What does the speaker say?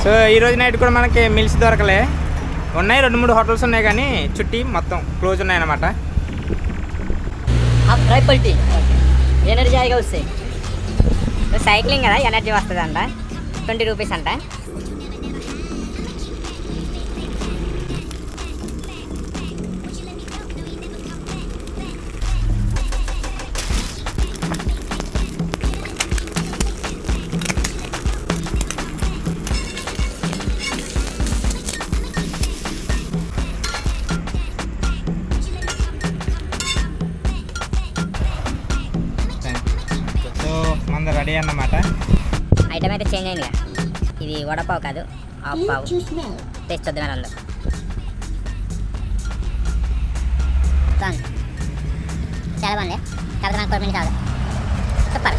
So ఈరోజు night కూడా మనకి మిల్స్ దొరకలే, ఉన్నాయి 2-3 హోటల్స్ ఉన్నాయి కానీ చుట్టి మొత్తం క్లోజ్ ఉన్నాయి అన్నమాట. ट्राइपल टी एनर्जी आएगा उससे. సైక్లింగ్ కదా ఎనర్జీ వస్తుంది అంట. 20 రూపీస్ అంట. సో మన రెడీ అన్నమాట. ఐటమ్ అయితే చేంజ్ అయిందిగా. ఇది వడపావు కాదు, హాఫ్ పావు. టేస్ట్ చూద్దాం అందులో. చాలా బాగుంది. తర్వాత నాకు 4 మినిట్స్ కావాలి. సూపర్.